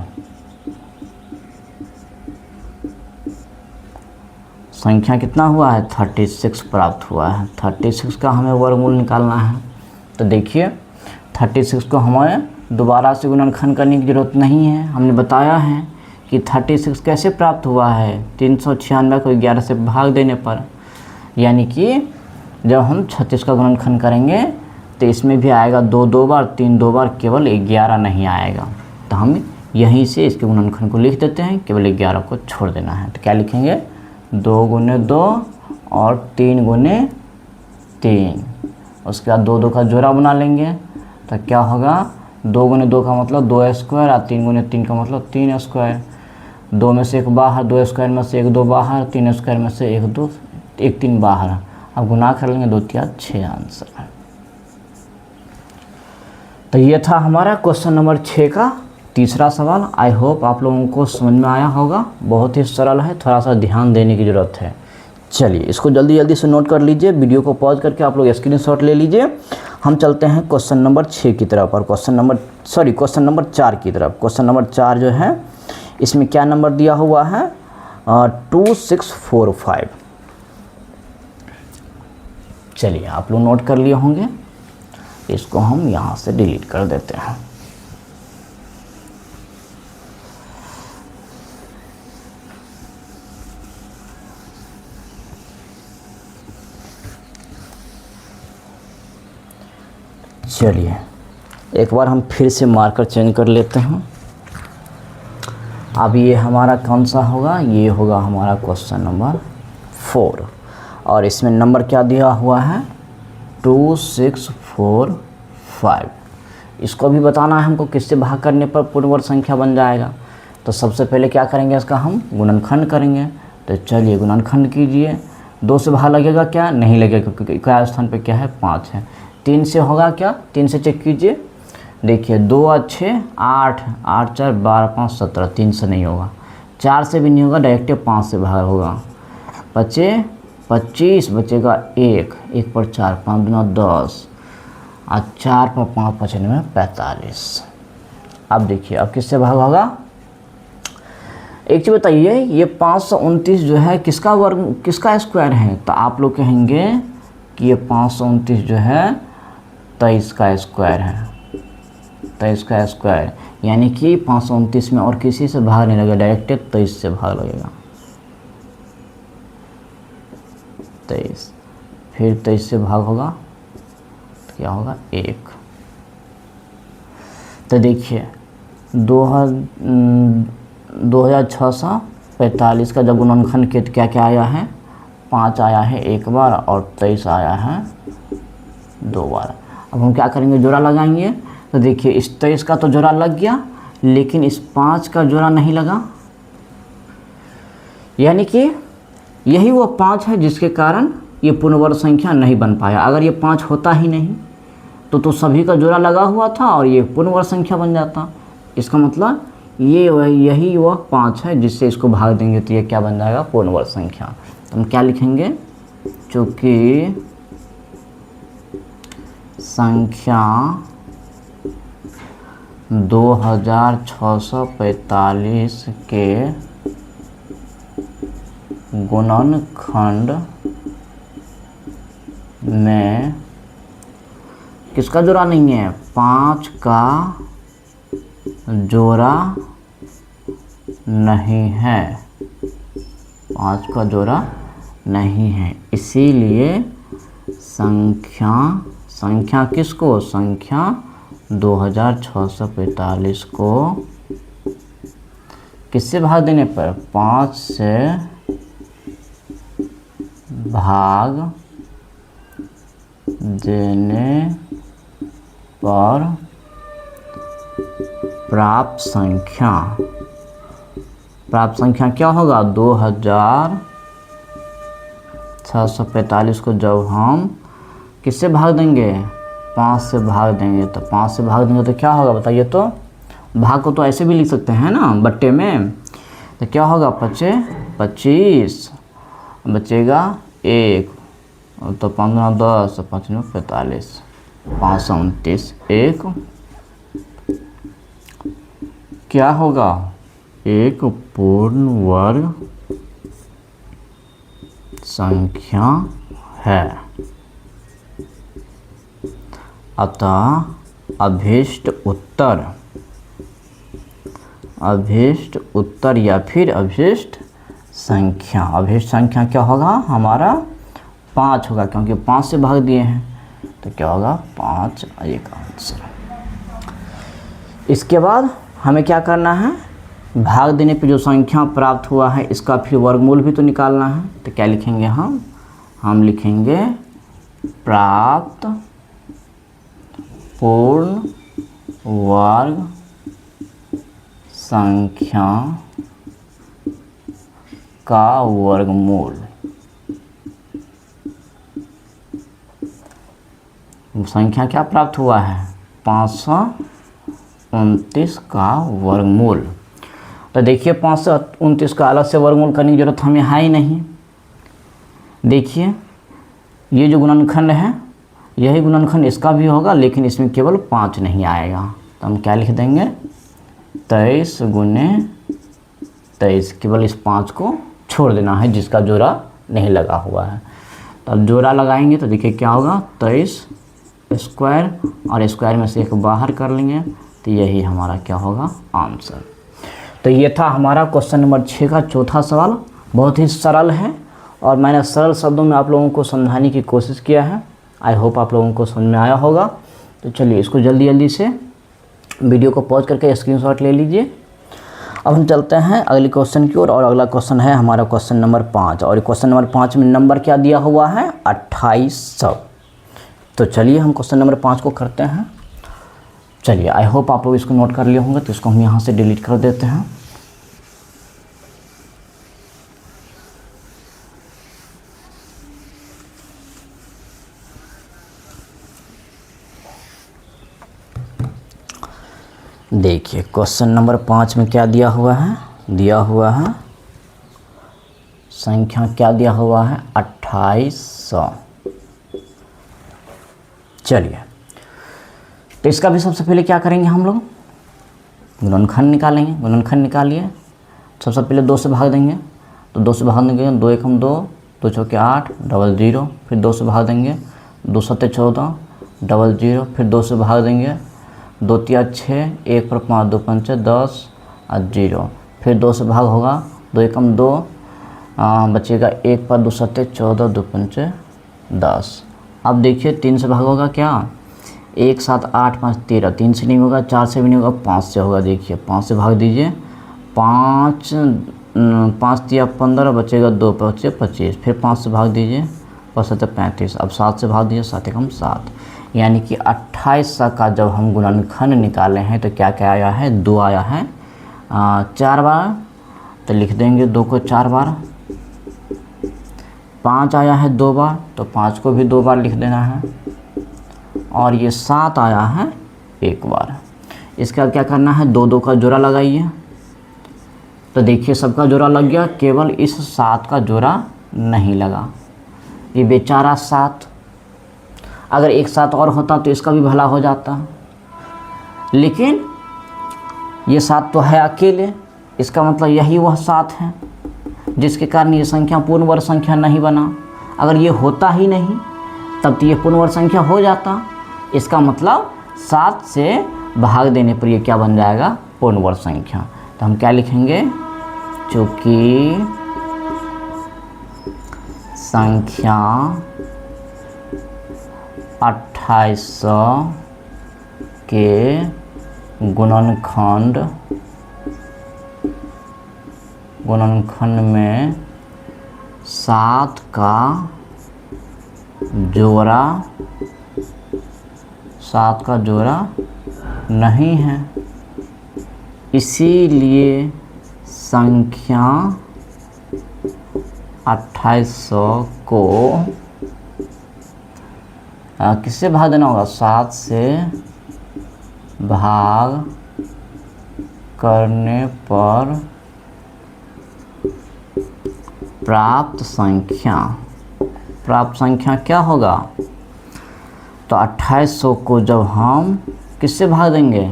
संख्या कितना हुआ है, 36 प्राप्त हुआ है। 36 का हमें वर्गमूल निकालना है। तो देखिए 36 को हमें दोबारा से गुणनखंड करने की ज़रूरत नहीं है। हमने बताया है कि 36 कैसे प्राप्त हुआ है, 396 को 11 से भाग देने पर, यानी कि जब हम 36 का गुणनखंड करेंगे तो इसमें भी आएगा 2 2 बार, 3 2 बार, केवल 11 नहीं आएगा। तो हम यहीं से इसके गुणनखंड को लिख देते हैं, केवल 11 को छोड़ देना है। तो क्या लिखेंगे, 2 गुने 2 और 3 गुने 3, उसके बाद 2 2 का जोड़ा बना लेंगे। तो क्या होगा, 2 गुने 2 का मतलब 2 स्क्वायर, और 3 गुने 3 का मतलब 3 स्क्वायर। 2 में से 1 बाहर, 2 स्क्वायर में से 1 2 बाहर, 3 स्क्वायर में से 1 2 1 3 बाहर। अब गुना कर लेंगे, 2 3 6 आंसर। तो ये था हमारा क्वेश्चन नंबर 6 का तीसरा सवाल। आई होप आप लोगों को समझ में आया होगा। बहुत ही सरल है, थोड़ा सा ध्यान देने की ज़रूरत है। चलिए इसको जल्दी जल्दी से नोट कर लीजिए, वीडियो को पॉज करके आप लोग स्क्रीनशॉट ले लीजिए। हम चलते हैं क्वेश्चन नंबर 6 की तरफ, और क्वेश्चन नंबर 4 की तरफ। क्वेश्चन नंबर 4 जो है इसमें क्या नंबर दिया हुआ है, 2645। चलिए आप लोग नोट कर लिए होंगे, इसको हम यहाँ से डिलीट कर देते हैं। चलिए एक बार हम फिर से मार्कर चेंज कर लेते हैं। अब ये हमारा कौन सा होगा, ये होगा हमारा क्वेश्चन नंबर 4, और इसमें नंबर क्या दिया हुआ है, 2645। इसको भी बताना है हमको किससे भाग करने पर पूर्ण वर्ग संख्या बन जाएगा। तो सबसे पहले क्या करेंगे, इसका हम गुणनखंड करेंगे। तो चलिए गुणनखंड कीजिए। 2 से भाग लगेगा क्या, नहीं लगेगा, क्योंकि क्या स्थान पे क्या है, 5 है। 3 से होगा क्या, 3 से चेक कीजिए, देखिए 2 और 6 8, 8 4 12 5 17, 3 से नहीं होगा, 4 से भी नहीं होगा, डायरेक्ट 5 से भाग होगा। बचे 25, बचेगा 1, 1 पर 4, 5 दूना 10 और 4 पर 5 95 45। अब देखिए अब किससे भाग होगा। एक चीज़ बताइए, ये 529 जो है किसका वर्ग, किसका स्क्वायर है, तो आप लोग कहेंगे कि ये 529 जो है 23 का स्क्वायर है, 23 का स्क्वायर, यानी कि 529 में और किसी से भाग नहीं लगेगा, डायरेक्ट 23 से भाग लगेगा। 23 फिर 23 से भाग होगा तो क्या होगा 1। तो देखिए 2645 का जब गुणनखंड के क्या क्या आया है, 5 आया है एक बार और 23 आया है 2 बार। अब हम क्या करेंगे, जोड़ा लगाएंगे। तो देखिए इस 23 का तो जोड़ा लग गया, लेकिन इस 5 का जोड़ा नहीं लगा, यानी कि यही वो 5 है जिसके कारण ये पूर्ण वर्ग संख्या नहीं बन पाया। अगर ये 5 होता ही नहीं तो सभी का जोड़ा लगा हुआ था और ये पूर्ण वर्ग संख्या बन जाता। इसका मतलब यही वह 5 है जिससे इसको भाग देंगे तो ये क्या बन जाएगा, पूर्ण वर्ग संख्या। तो हम क्या लिखेंगे, चूँकि संख्या 2645 के गुणनखंड में किसका जोड़ा नहीं है, 5 का जोड़ा नहीं है, 5 का जोड़ा नहीं है, इसीलिए संख्या किसको, संख्या 2645 को किससे भाग देने पर, 5 से भाग देने पर प्राप्त संख्या क्या होगा, 2645 को जब हम किससे भाग देंगे, 5 से भाग देंगे, तो 5 से भाग देंगे तो क्या होगा बताइए। तो भाग को तो ऐसे भी लिख सकते हैं ना बट्टे में, तो क्या होगा, 25 बचेगा 1, तो 15 10 5 9 45, 529 1 क्या होगा, एक पूर्ण वर्ग संख्या है। अतः अभीष्ट उत्तर या फिर अभीष्ट संख्या क्या होगा, हमारा 5 होगा, क्योंकि 5 से भाग दिए हैं तो क्या होगा 5, एक आंसर। इसके बाद हमें क्या करना है, भाग देने पे जो संख्या प्राप्त हुआ है इसका फिर वर्गमूल भी तो निकालना है। तो क्या लिखेंगे हम लिखेंगे प्राप्त पूर्ण वर्ग संख्या का वर्गमूल। संख्या क्या प्राप्त हुआ है, 529 का वर्गमूल। तो देखिए 529 का अलग से वर्गमूल करने की जरूरत हमें है ही नहीं। देखिए ये जो गुणनखंड है यही गुणनखंड इसका भी होगा, लेकिन इसमें केवल 5 नहीं आएगा। तो हम क्या लिख देंगे, 23 गुने 23, केवल इस 5 को छोड़ देना है जिसका जोड़ा नहीं लगा हुआ है। तो अब जोड़ा लगाएंगे तो देखिए क्या होगा, 23 स्क्वायर और स्क्वायर में से एक बाहर कर लेंगे तो यही हमारा क्या होगा आंसर। तो ये था हमारा क्वेश्चन नंबर 6 का चौथा सवाल। बहुत ही सरल है और मैंने सरल शब्दों में आप लोगों को समझाने की कोशिश किया है। आई होप आप लोगों को समझ में आया होगा। तो चलिए इसको जल्दी से वीडियो को पॉज करके स्क्रीनशॉट ले लीजिए। अब हम चलते हैं अगले क्वेश्चन की ओर और अगला क्वेश्चन है हमारा क्वेश्चन नंबर 5 और क्वेश्चन नंबर 5 में नंबर क्या दिया हुआ है 2800। तो चलिए हम क्वेश्चन नंबर 5 को करते हैं। चलिए आई होप आप लोग इसको नोट कर लिए होंगे, तो इसको हम यहाँ से डिलीट कर देते हैं। देखिए क्वेश्चन नंबर 5 में क्या दिया हुआ है, संख्या क्या दिया हुआ है, 2800। चलिए, तो इसका भी सबसे पहले क्या करेंगे हम लोग, गुणनखंड निकालेंगे। गुणनखंड निकालिए, सबसे पहले 2 से भाग देंगे, तो 2 से भाग देंगे, 2 एकम 2, 2 चौके 8, डबल 0, फिर 2 से भाग देंगे, 2 सत्ते 14, डबल 0, फिर 2 से भाग देंगे, 2 तिया 6, 1 पर 5, 2 पंचे 10 और 0, फिर 2 से भाग होगा, 2 एकम 2, बचेगा 1 पर 2 सत्ते 14, 2 पंचे 10। अब देखिए 3 से भाग होगा क्या, 1 7 8 5 13, 3 से नहीं होगा, 4 से भी नहीं होगा, 5 से होगा। देखिए 5 से भाग दीजिए, 5 तिया 15, बचेगा 2 बचे 25, फिर 5 से भाग दीजिए, 5 7 35। अब 7 से भाग दीजिए, 7 एकम 7, यानी कि 2800 का जब हम गुणनखंड निकाले हैं तो क्या क्या आया है, 2 आया है 4 बार, तो लिख देंगे 2 को 4 बार। 5 आया है 2 बार, तो 5 को भी 2 बार लिख देना है। और ये 7 आया है 1 बार। इसके बाद क्या करना है, 2 2 का जोड़ा लगाइए, तो देखिए सबका जोड़ा लग गया, केवल इस 7 का जोड़ा नहीं लगा, ये बेचारा 7। अगर एक 7 और होता तो इसका भी भला हो जाता, लेकिन ये 7 तो है अकेले, इसका मतलब यही वह 7 है, जिसके कारण ये संख्या पूर्ण वर्ग संख्या नहीं बना। अगर ये होता ही नहीं तब तो ये पूर्ण वर्ग संख्या हो जाता। इसका मतलब 7 से भाग देने पर ये क्या बन जाएगा, पूर्ण वर्ग संख्या। तो हम क्या लिखेंगे, चूँकि संख्या 2800 के गुणनखंड में 7 का जोड़ा नहीं है, इसीलिए संख्या 2800 को किससे भाग देना होगा, 7 से भाग करने पर प्राप्त संख्या क्या होगा। तो 2800 को जब हम किससे भाग देंगे,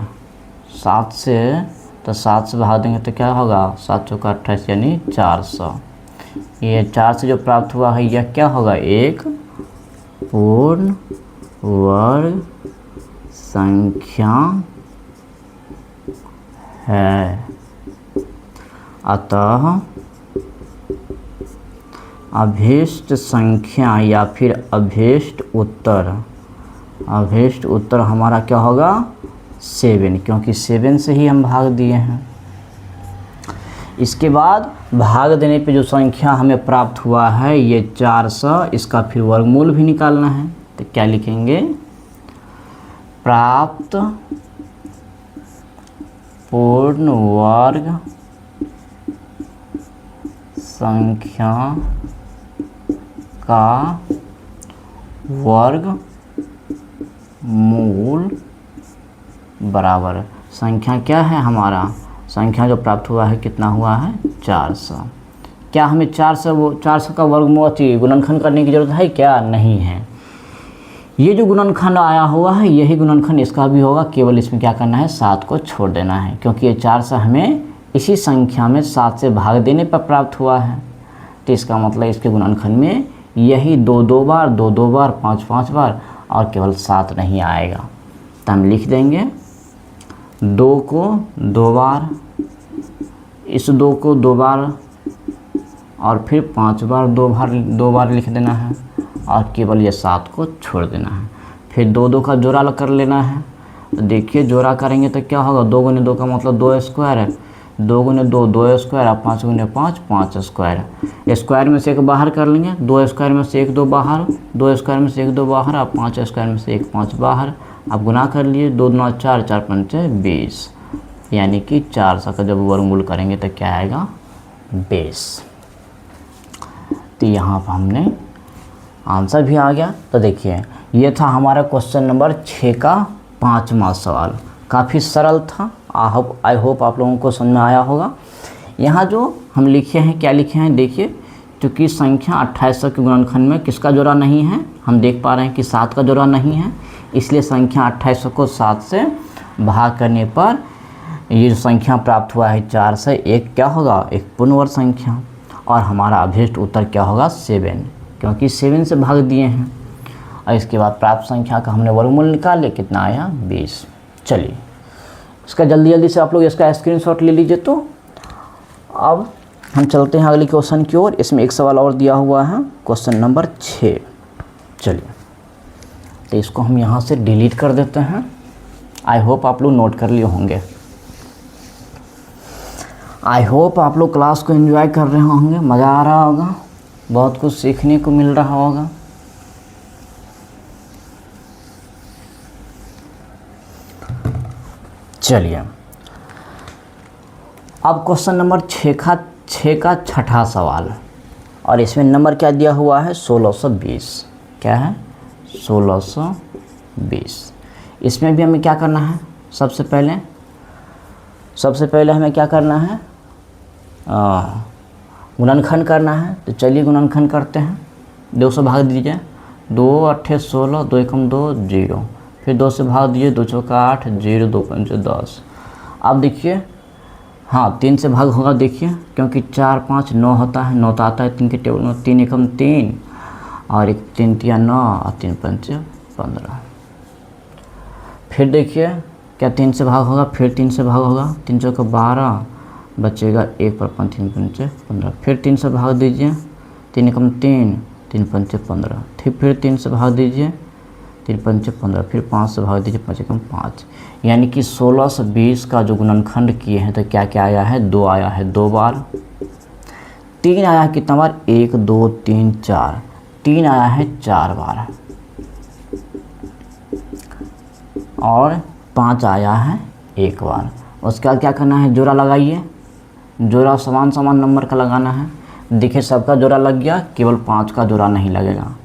7 से, तो 7 से भाग देंगे तो क्या होगा, 7 चौका 28 यानी 400। ये 4 से जो प्राप्त हुआ है यह क्या होगा, एक पूर्ण वर्ग संख्या है। अतः अभीष्ट संख्या या फिर अभीष्ट उत्तर हमारा क्या होगा, 7, क्योंकि 7 से ही हम भाग दिए हैं। इसके बाद भाग देने पे जो संख्या हमें प्राप्त हुआ है ये 400, इसका फिर वर्गमूल भी निकालना है। तो क्या लिखेंगे, प्राप्त पूर्ण वर्ग संख्या का वर्गमूल बराबर संख्या क्या है, हमारा संख्या जो प्राप्त हुआ है कितना हुआ है, 400। क्या हमें 400 का वर्गमूल गुणनखंड करने की ज़रूरत है क्या, नहीं है। ये जो गुणनखंड आया हुआ है यही गुणनखंड इसका भी होगा, केवल इसमें क्या करना है, 7 को छोड़ देना है, क्योंकि ये 400 हमें इसी संख्या में 7 से भाग देने पर प्राप्त हुआ है। तो इसका मतलब इसके गुणनखंड में यही 2 बार 2 बार 5 बार और केवल 7 नहीं आएगा। तो हम लिख देंगे 2 को 2 बार, इस 2 को 2 बार और फिर 5 बार 2 बार लिख देना है और केवल ये 7 को छोड़ देना है। फिर 2 का जोड़ा कर लेना है। तो देखिए जोड़ा करेंगे तो क्या होगा, 2 गुने 2 का मतलब 2 स्क्वायर है, 2 गुने 2 2 स्क्वायर और 5 गुने 5 5 स्क्वायर। स्क्वायर में से एक बाहर कर लेंगे, 2 स्क्वायर में से 1 2 बाहर, 2 स्क्वायर में से 1 2 बाहर और 5 स्क्वायर में से 1 5 बाहर। अब गुना कर लिए, 2 9 4 4 5 20, यानी कि 400 का जब वर्गमूल करेंगे तो क्या आएगा, 20। तो यहाँ पर हमने आंसर भी आ गया। तो देखिए ये था हमारा क्वेश्चन नंबर 6 का 5वां सवाल। काफ़ी सरल था आई होप आप लोगों को समझ में आया होगा। यहाँ जो हम लिखे हैं, क्या लिखे हैं देखिए, क्योंकि संख्या 2800 के गुणनखंड में किसका जोड़ा नहीं है, हम देख पा रहे हैं कि 7 का जोड़ा नहीं है, इसलिए संख्या 2800 को 7 से भाग करने पर ये जो संख्या प्राप्त हुआ है 4 से, एक क्या होगा, एक पूर्ण वर्ग संख्या, और हमारा अभीष्ट उत्तर क्या होगा 7, क्योंकि 7 से भाग दिए हैं। और इसके बाद प्राप्त संख्या का हमने वर्गमूल निकाल लिया, कितना आया 20। चलिए इसका जल्दी से आप लोग इसका स्क्रीनशॉट ले लीजिए। तो अब हम चलते हैं अगले क्वेश्चन की ओर। इसमें एक सवाल और दिया हुआ है, क्वेश्चन नंबर 6। चलिए तो इसको हम यहाँ से डिलीट कर देते हैं। आई होप आप लोग नोट कर लिए होंगे। आई होप आप लोग क्लास को एंजॉय कर रहे होंगे, मज़ा आ रहा होगा, बहुत कुछ सीखने को मिल रहा होगा। चलिए अब क्वेश्चन नंबर 6 का छठा सवाल, और इसमें नंबर क्या दिया हुआ है 1620। क्या है 1620। इसमें भी हमें क्या करना है, सबसे पहले हमें क्या करना है, गुणनखंड करना है। तो चलिए गुणनखंड करते हैं। 2 से भाग दीजिए, 2 8 16, 2 एकम 2 0, फिर 2 से भाग दीजिए, 2 चौका 8, 0 2 5 10। अब देखिए, हाँ 3 से भाग होगा, देखिए क्योंकि 4 5 9 होता है, 9 तो आता है 3 के टेबल में, 3 एकम 3 और 1 3 तिया 9 और 3 5 15। फिर देखिए क्या 3 से भाग होगा, फिर 3 से भाग होगा, 3 चौका 12 बचेगा 1 पर 5 3 5 15। फिर 3 से भाग दीजिए, 3 एकम 3, 3 5 15। फिर 3 से भाग दीजिए, 3 5 15। फिर 5 से भाग दीजिए, 5 एकम 5। यानी कि 16 से 20 का जो गुणनखंड किए हैं तो क्या क्या आया है, 2 आया है 2 बार। 3 आया है कितना बार, 1 2 3 4, 3 आया है 4 बार, और 5 आया है 1 बार। उसके बाद क्या करना है, जोड़ा लगाइए, जोड़ा समान नंबर का लगाना है। देखिए सबका जोड़ा लग गया, केवल 5 का जोड़ा नहीं लगेगा।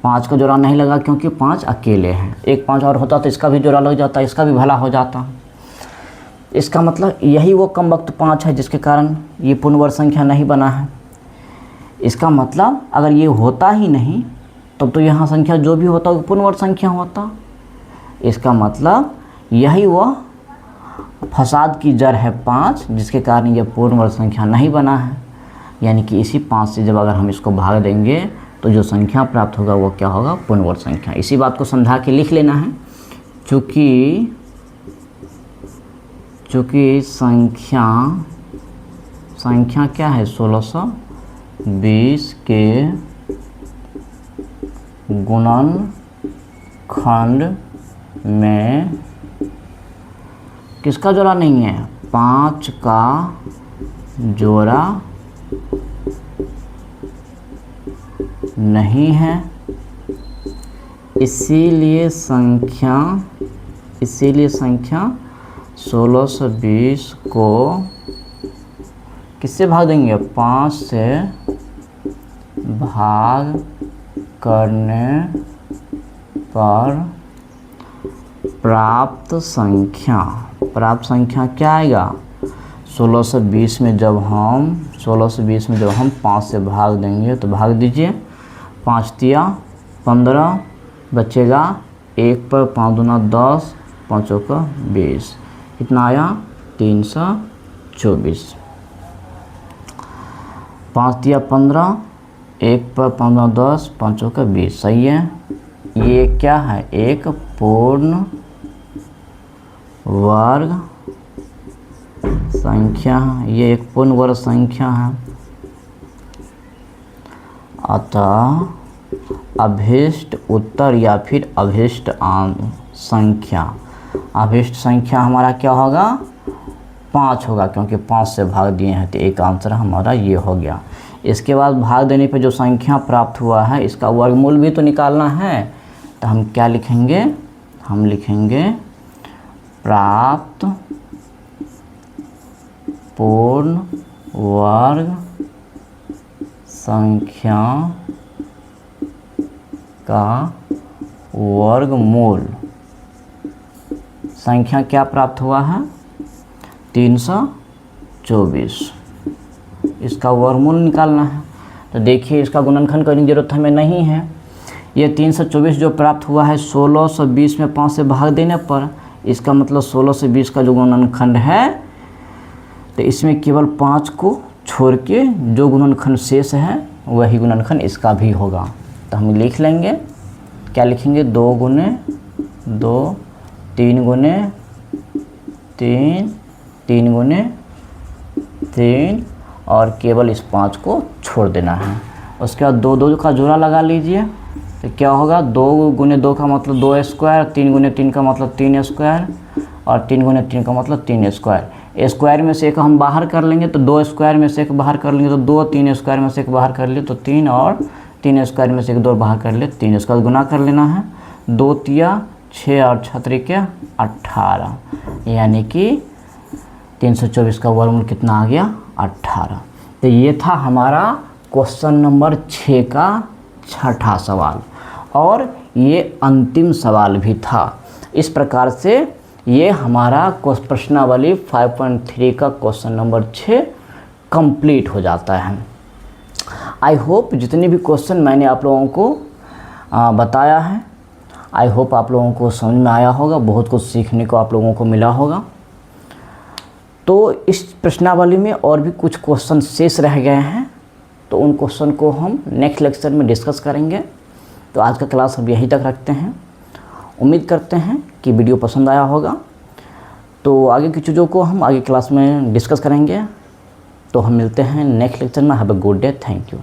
5 का जोड़ा नहीं लगा क्योंकि 5 अकेले हैं, एक 5 और होता तो इसका भी जोड़ा लग जाता, इसका भी भला हो जाता। इसका मतलब यही वो कम वक्त 5 है जिसके कारण ये पूर्ण वर्ग संख्या नहीं बना है। इसका मतलब अगर ये होता ही नहीं तब तो यहाँ संख्या जो भी होता वो पूर्ण वर्ग संख्या होता। इसका मतलब यही वह फसाद की जड़ है 5, जिसके कारण यह पूर्ण वर्ग संख्या नहीं बना है। यानी कि इसी 5 से जब अगर हम इसको भाग देंगे तो जो संख्या प्राप्त होगा वो क्या होगा, पूर्ण वर्ग संख्या। इसी बात को समझा के लिख लेना है। चूँकि संख्या क्या है 1620 के गुणनखंड में किसका जोड़ा नहीं है, 5 का जोड़ा नहीं है, इसीलिए संख्या 1620 को किससे भाग देंगे, 5 से भाग करने पर प्राप्त संख्या क्या आएगा, 1620 में जब हम 5 से भाग देंगे तो भाग दीजिए, 5 तिया 15 बचेगा, 1 पर 5 दूना 10, 5 का 20, कितना आया 324। 5 तिया 15, 1 पर 5 दूना 10, 5 का 20, सही है। ये क्या है, एक पूर्ण वर्ग संख्या, ये एक पूर्ण वर्ग संख्या है। अतः अभीष्ट उत्तर या फिर अभीष्ट संख्या हमारा क्या होगा, 5 होगा, क्योंकि 5 से भाग दिए हैं तो एक आंसर हमारा ये हो गया। इसके बाद भाग देने पे जो संख्या प्राप्त हुआ है इसका वर्गमूल भी तो निकालना है। तो हम क्या लिखेंगे, हम लिखेंगे प्राप्त पूर्ण वर्ग संख्या का वर्गमूल। संख्या क्या प्राप्त हुआ है, 324, इसका वर्गमूल निकालना है। तो देखिए इसका गुणनखंड करने की जरूरत हमें नहीं है। ये 324 जो प्राप्त हुआ है 1620 में 5 से भाग देने पर, इसका मतलब 16 से 20 का जो गुणनखंड है, तो इसमें केवल 5 को छोड़ के जो गुणनखंड शेष है वही गुणनखंड इसका भी होगा। तो हम लिख लेंगे, क्या लिखेंगे, 2 गुने 2, 3 गुने 3, 3 गुने 3 और केवल इस 5 को छोड़ देना है। उसके बाद 2 2 का जोड़ा लगा लीजिए, तो क्या होगा, 2 गुने 2 का मतलब 2 स्क्वायर, 3 गुने 3 का मतलब 3 स्क्वायर और 3 गुने 3 का मतलब 3 स्क्वायर। स्क्वायर में से एक हम बाहर कर लेंगे तो 2 स्क्वायर में से एक बाहर कर लेंगे तो 2, 3 स्क्वायर में से एक बाहर कर लिए तो 3 और 3 स्क्वायर में से एक 2 बाहर कर लिए 3। इसका गुना कर लेना है, 2 तिया 6 और 6 त्रिके 18, यानी कि 324 का वर्गमूल कितना आ गया, 18। तो ये था हमारा क्वेश्चन नंबर 6 का छठा सवाल और ये अंतिम सवाल भी था। इस प्रकार से ये हमारा प्रश्नावली 5.3 का क्वेश्चन नंबर 6 कंप्लीट हो जाता है। आई होप जितने भी क्वेश्चन मैंने आप लोगों को बताया है, आई होप आप लोगों को समझ में आया होगा, बहुत कुछ सीखने को आप लोगों को मिला होगा। तो इस प्रश्नावली में और भी कुछ क्वेश्चन शेष रह गए हैं, तो उन क्वेश्चन को हम नेक्स्ट लेक्चर में डिस्कस करेंगे। तो आज का क्लास हम यहीं तक रखते हैं। उम्मीद करते हैं कि वीडियो पसंद आया होगा। तो आगे की चीज़ों को हम आगे क्लास में डिस्कस करेंगे। तो हम मिलते हैं नेक्स्ट लेक्चर में। Have a good day, thank you.